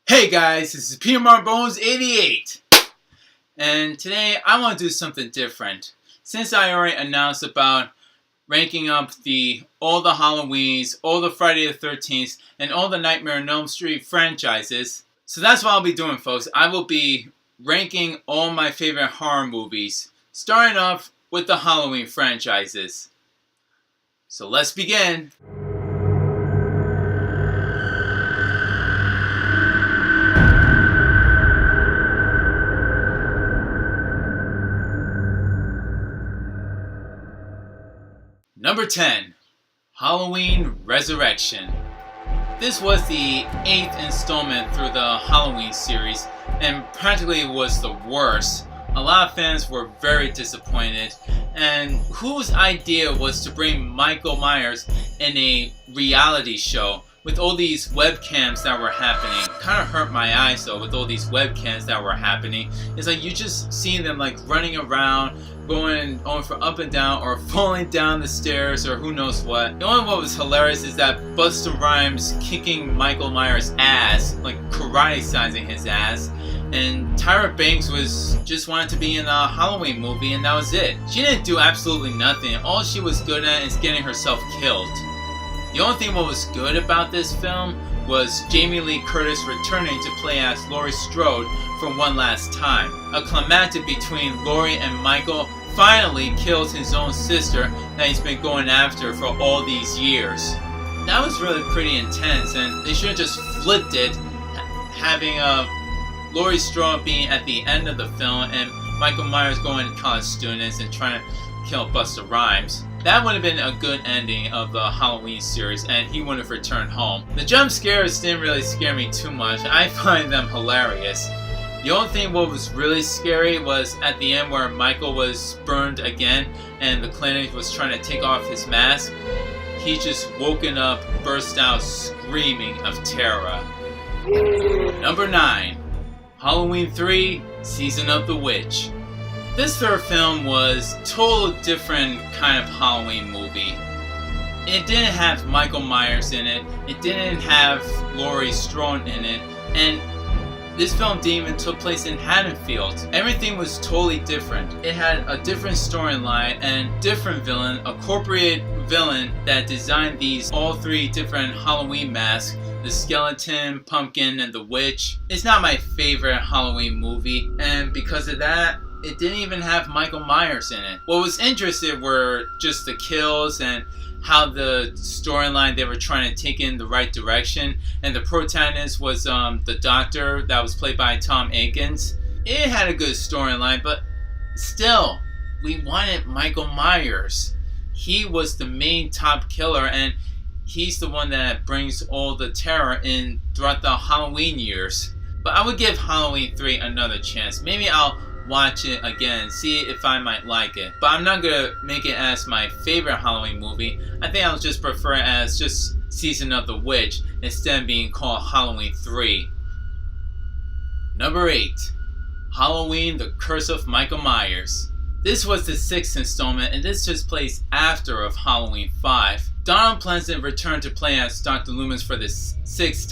Hey guys, this is P.M.R.Bonez88, and today I want to do something different. Since I already announced about ranking up all the Halloweens, all the Friday the 13th, and all the Nightmare on Elm Street franchises, so that's what I'll be doing, folks. I will be ranking all my favorite horror movies, starting off with the Halloween franchises. So let's begin. Number 10, Halloween Resurrection. This was the 8th installment through the Halloween series, and practically was the worst. A lot of fans were very disappointed, and whose idea was to bring Michael Myers in a reality show with all these webcams that were happening. Kind of hurt my eyes though, with all these webcams that were happening. It's like you just see them like running around, going from up and down, or falling down the stairs, or who knows what. The only what was hilarious is that Busta Rhymes kicking Michael Myers' ass, like karate-sizing his ass, and Tyra Banks was just wanted to be in a Halloween movie, and that was it. She didn't do absolutely nothing. All she was good at is getting herself killed. The only thing what was good about this film was Jamie Lee Curtis returning to play as Laurie Strode for one last time. A climactic between Laurie and Michael finally kills his own sister that he's been going after for all these years. That was really pretty intense, and they should have just flipped it, having Laurie Strode being at the end of the film and Michael Myers going to college students and trying to kill Busta Rhymes. That would have been a good ending of the Halloween series, and he would have returned home. The jump scares didn't really scare me too much. I find them hilarious. The only thing what was really scary was at the end where Michael was burned again and the clinic was trying to take off his mask. He just woken up, burst out screaming of terror. Number 9, Halloween 3, Season of the Witch. This third film was a total different kind of Halloween movie. It didn't have Michael Myers in it, it didn't have Laurie Strode in it, and this film didn't even take place in Haddonfield. Everything was totally different. It had a different storyline and different villain, a corporate villain that designed all three different Halloween masks. The skeleton, pumpkin, and the witch. It's not my favorite Halloween movie, and because of that, it didn't even have Michael Myers in it. What was interesting were just the kills and how the storyline they were trying to take in the right direction. And the protagonist was the doctor that was played by Tom Atkins. It had a good storyline, but still, we wanted Michael Myers. He was the main top killer, and he's the one that brings all the terror in throughout the Halloween years. But I would give Halloween 3 another chance. Maybe I'll watch it again, see if I might like it. But I'm not gonna make it as my favorite Halloween movie. I think I'll just prefer it as just Season of the Witch instead of being called Halloween 3. Number 8, Halloween: The Curse of Michael Myers. This was the 6th installment, and this took place after of Halloween 5. Donald Pleasant returned to play as Dr. Loomis for the 5th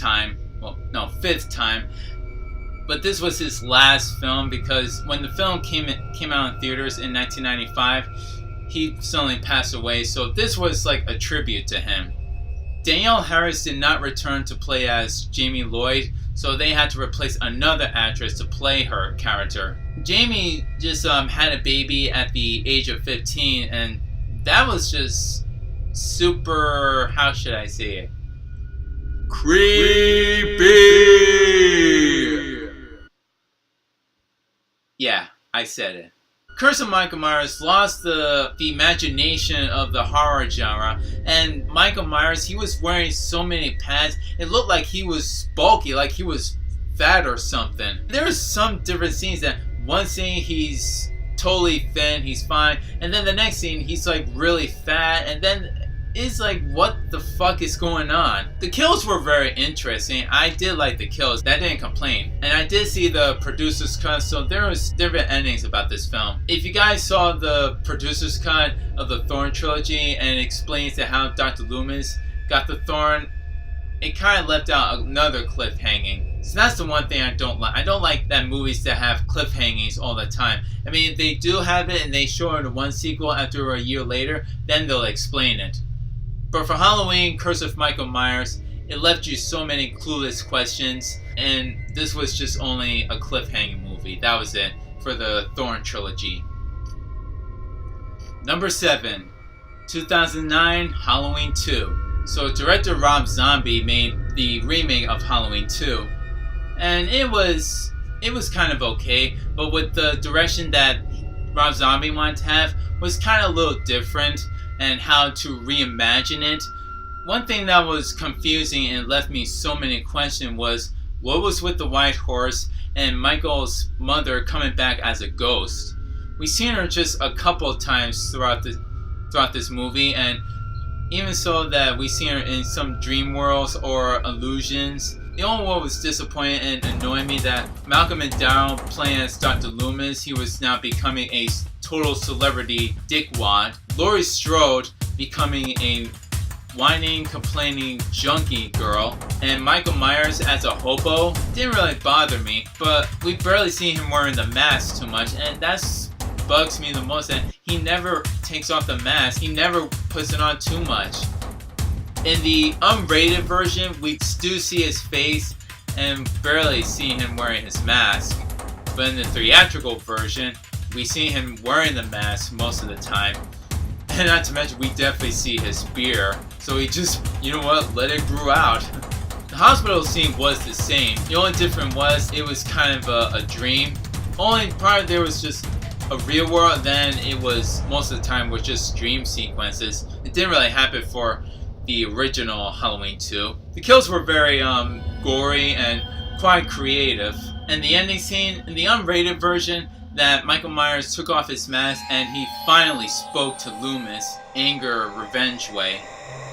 time. But this was his last film, because when the film came out in theaters in 1995, he suddenly passed away, so this was like a tribute to him. Danielle Harris did not return to play as Jamie Lloyd, so they had to replace another actress to play her character. Jamie just had a baby at the age of 15, and that was just super, how should I say it? Creepy! Yeah, I said it. Curse of Michael Myers lost the imagination of the horror genre, and Michael Myers, he was wearing so many pads, it looked like he was bulky, like he was fat or something. There's some different scenes that one scene he's totally thin, he's fine, and then the next scene he's like really fat, and then it's like, what the fuck is going on? The kills were very interesting. I did like the kills. I didn't complain. And I did see the producer's cut, so there was different endings about this film. If you guys saw the producer's cut of the Thorn trilogy and it explains to how Dr. Loomis got the Thorn, it kind of left out another cliffhanging. So that's the one thing I don't like. I don't like that movies that have cliffhangings all the time. I mean, if they do have it and they show it in one sequel after a year later, then they'll explain it. But for Halloween, Curse of Michael Myers, it left you so many clueless questions, and this was just only a cliffhanging movie. That was it for the Thorn trilogy. Number 7, 2009 Halloween 2. So director Rob Zombie made the remake of Halloween 2, and it was kind of okay, but with the direction that Rob Zombie wanted to have was kind of a little different, and how to reimagine it. One thing that was confusing and left me so many questions was what was with the white horse and Michael's mother coming back as a ghost. We've seen her just a couple of times throughout this movie, and even so that we've seen her in some dream worlds or illusions. The only one was disappointing and annoying me that Malcolm McDowell playing as Dr. Loomis, he was now becoming a total celebrity dickwad. Laurie Strode becoming a whining, complaining junkie girl, and Michael Myers as a hobo didn't really bother me, but we barely see him wearing the mask too much, and that's bugs me the most, that he never takes off the mask. He never puts it on too much. In the unrated version, we do see his face and barely see him wearing his mask. But in the theatrical version, we see him wearing the mask most of the time. And not to mention, we definitely see his beard. So he just, you know what, let it grow out. The hospital scene was the same. The only difference was it was kind of a dream. Only part there was just a real world, then it was most of the time was just dream sequences. It didn't really happen for the original Halloween 2. The kills were very gory and quite creative. And the ending scene in the unrated version, that Michael Myers took off his mask and he finally spoke to Loomis, anger, revenge way.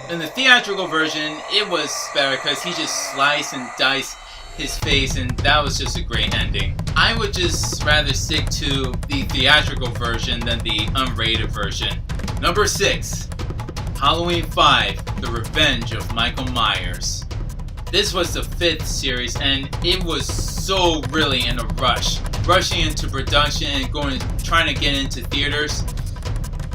In the theatrical version, it was better because he just sliced and diced his face, and that was just a great ending. I would just rather stick to the theatrical version than the unrated version. Number 6, Halloween 5, The Revenge of Michael Myers. This was the 5th series, and it was so really in a rush. Rushing into production and trying to get into theaters.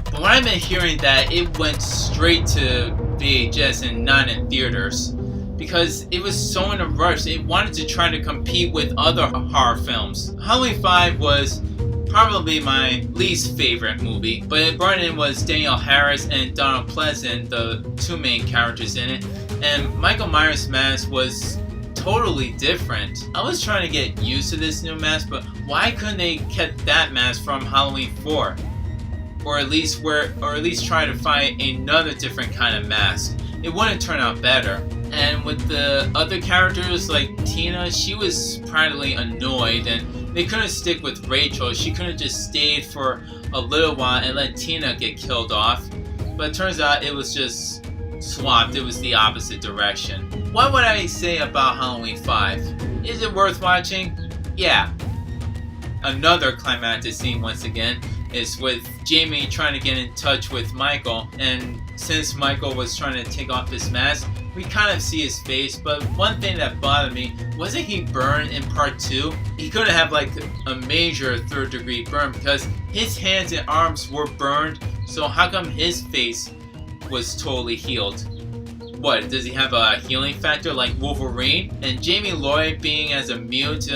But when I've been hearing that it went straight to VHS and not in theaters, because it was so in a rush. It wanted to try to compete with other horror films. Halloween 5 was probably my least favorite movie, but it brought in was Danielle Harris and Donald Pleasant, the two main characters in it, and Michael Myers' mask was totally different. I was trying to get used to this new mask, but why couldn't they kept that mask from Halloween 4? Or at least try to find another different kind of mask. It wouldn't turn out better. And with the other characters like Tina, she was practically annoyed, and they couldn't stick with Rachel. She could have just stayed for a little while and let Tina get killed off. But it turns out it was just swapped. It was the opposite direction. What would I say about Halloween 5? Is it worth watching? Yeah. Another climactic scene once again is with Jamie trying to get in touch with Michael, and since Michael was trying to take off his mask, we kind of see his face, but one thing that bothered me, wasn't he burned in part 2? He couldn't have like a major 3rd degree burn because his hands and arms were burned, so how come his face was totally healed? What, does he have a healing factor like Wolverine? And Jamie Lloyd being as a mute,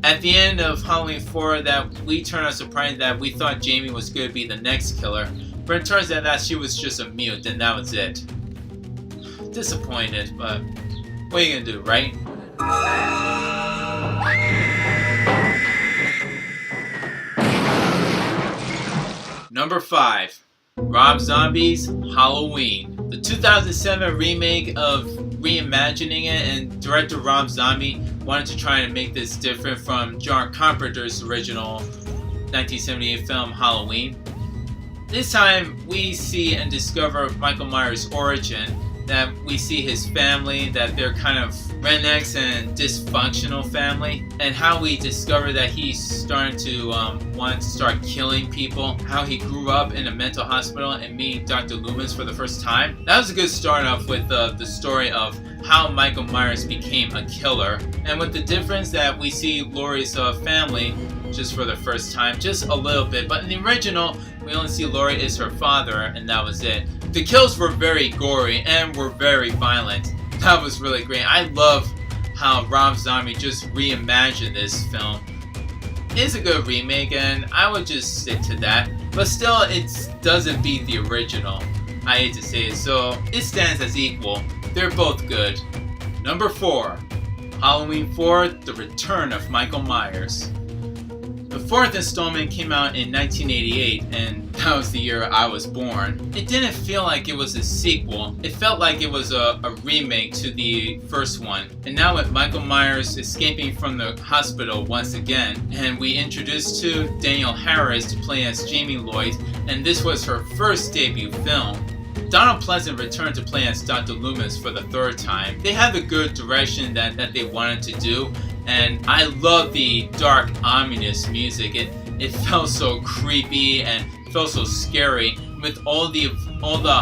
at the end of Halloween 4, that we turned out surprised that we thought Jamie was going to be the next killer, but it turns out that she was just a mute and that was it. Disappointed, but what are you gonna do, right? Number 5, Rob Zombie's Halloween. The 2007 remake of reimagining it, and director Rob Zombie wanted to try and make this different from John Carpenter's original 1978 film Halloween. This time we see and discover Michael Myers' origin, that we see his family, that they're kind of rednecks and dysfunctional family, and how we discover that he's starting to want to start killing people, how he grew up in a mental hospital and meeting Dr. Loomis for the first time. That was a good start off with the story of how Michael Myers became a killer, and with the difference that we see Laurie's family just for the first time, just a little bit, but in the original we only see Laurie is her father and that was it. The kills were very gory and were very violent. That was really great. I love how Rob Zombie just reimagined this film. It's a good remake and I would just stick to that, but still it doesn't beat the original. I hate to say it, so it stands as equal. They're both good. Number 4. Halloween 4, The Return of Michael Myers. The 4th installment came out in 1988, and that was the year I was born. It didn't feel like it was a sequel. It felt like it was a remake to the first one. And now with Michael Myers escaping from the hospital once again, and we introduced to Danielle Harris to play as Jamie Lloyd, and this was her first debut film. Donald Pleasant returned to play as Dr. Loomis for the 3rd time. They had the good direction that they wanted to do, and I love the dark, ominous music. It felt so creepy and felt so scary with all the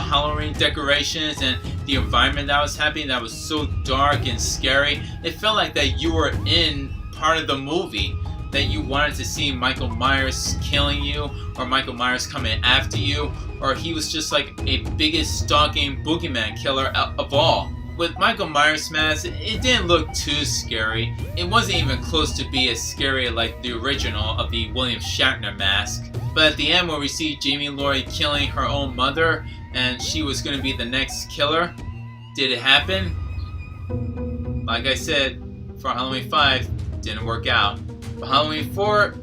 Halloween decorations and the environment that was happening that was so dark and scary. It felt like that you were in part of the movie, that you wanted to see Michael Myers killing you, or Michael Myers coming after you, or he was just like a biggest stalking boogeyman killer of all. With Michael Myers' mask, it didn't look too scary. It wasn't even close to be as scary like the original of the William Shatner mask. But at the end, where we see Jamie Lloyd killing her own mother, and she was going to be the next killer, did it happen? Like I said, for Halloween 5, didn't work out. But Halloween 4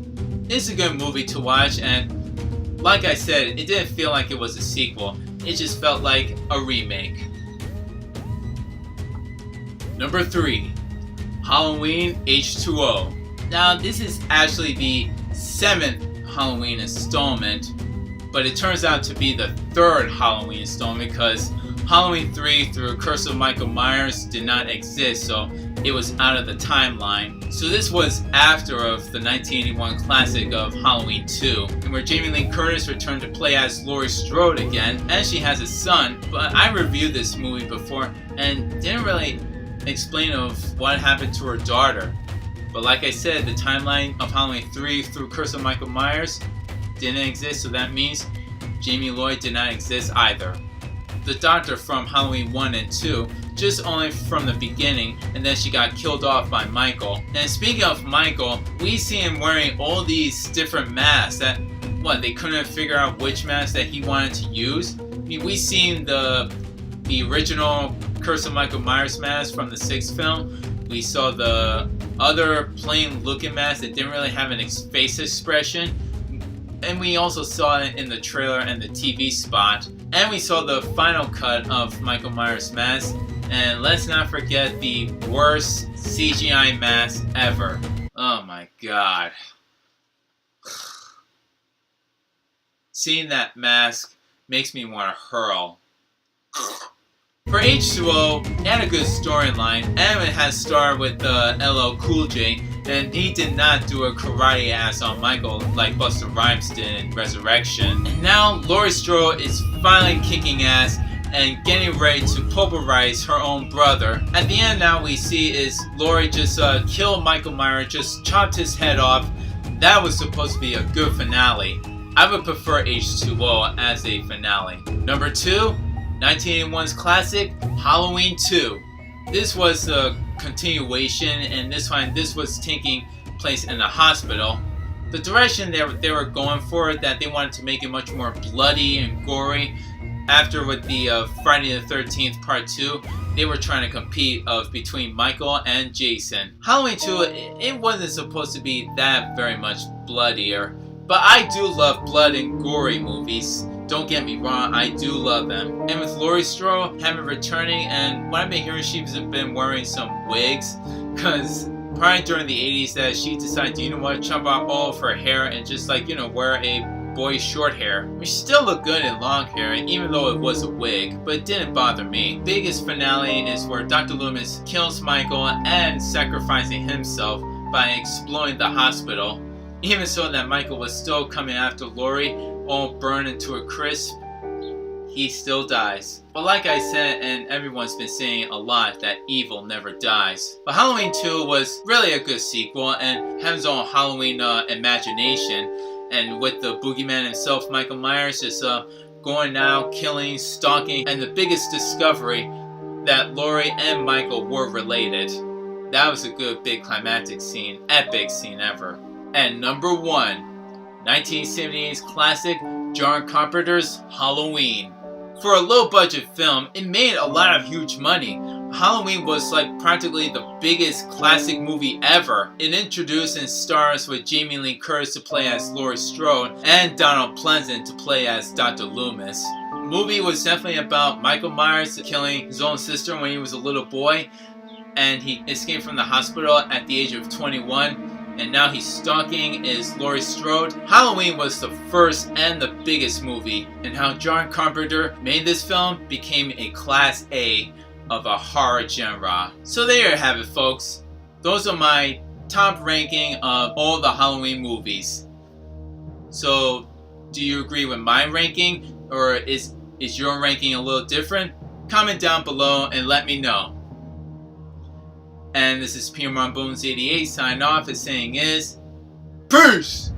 is a good movie to watch, and like I said, it didn't feel like it was a sequel. It just felt like a remake. Number 3. Halloween H2O. Now, this is actually the 7th Halloween installment, but it turns out to be the 3rd Halloween installment because Halloween 3 through Curse of Michael Myers did not exist, so it was out of the timeline. So this was after of the 1981 classic of Halloween 2, and where Jamie Lee Curtis returned to play as Laurie Strode again, and she has a son. But I reviewed this movie before and didn't really explain of what happened to her daughter. But like I said, the timeline of Halloween 3 through Curse of Michael Myers didn't exist, so that means Jamie Lloyd did not exist either. The doctor from Halloween 1 and 2, just only from the beginning, and then she got killed off by Michael. And speaking of Michael, we see him wearing all these different masks that, they couldn't figure out which mask that he wanted to use? I mean, we seen the original Curse of Michael Myers mask from the 6th film. We saw the other plain looking mask that didn't really have an face expression. And we also saw it in the trailer and the TV spot. And we saw the final cut of Michael Myers' mask. And let's not forget the worst CGI mask ever. Oh my god. Seeing that mask makes me want to hurl. For H2O, it had a good storyline, and it has starred with LL Cool J, and he did not do a karate ass on Michael like Busta Rhymes did in Resurrection. And now Laurie Strode is finally kicking ass and getting ready to pulverize her own brother. At the end now we see is Laurie just killed Michael Myers, just chopped his head off. That was supposed to be a good finale. I would prefer H2O as a finale. Number 2, 1981's classic, Halloween 2. This was a continuation, and this was taking place in a hospital. The direction they were going for, that they wanted to make it much more bloody and gory. After with the Friday the 13th Part 2, they were trying to compete between Michael and Jason. Halloween 2, it wasn't supposed to be that very much bloodier, but I do love blood and gory movies. Don't get me wrong, I do love them. And with Laurie Strode having returning, and what I've been hearing, she's been wearing some wigs, because probably during the 80s that she decided, you know what, chop out all of her hair and just wear a boyish short hair. She still looked good in long hair, even though it was a wig, but it didn't bother me. Biggest finale is where Dr. Loomis kills Michael and sacrificing himself by exploring the hospital. Even so that Michael was still coming after Laurie, all burned into a crisp, he still dies. But like I said, and everyone's been saying a lot, that evil never dies. But Halloween 2 was really a good sequel and had its own Halloween imagination. And with the boogeyman himself, Michael Myers, just going out, killing, stalking, and the biggest discovery that Laurie and Michael were related. That was a good big climactic scene, epic scene ever. And number 1, 1978's classic John Carpenter's Halloween. For a low-budget film, it made a lot of huge money. Halloween was like practically the biggest classic movie ever. It introduced and stars with Jamie Lee Curtis to play as Laurie Strode and Donald Pleasant to play as Dr. Loomis. The movie was definitely about Michael Myers killing his own sister when he was a little boy, and he escaped from the hospital at the age of 21. And now he's stalking is Laurie Strode. Halloween was the first and the biggest movie, and how John Carpenter made this film became a class A of a horror genre. So there you have it, folks. Those are my top ranking of all the Halloween movies. So do you agree with my ranking, or is your ranking a little different? Comment down below and let me know. And this is P.M.R.Bonez88 signing off. His saying is, peace!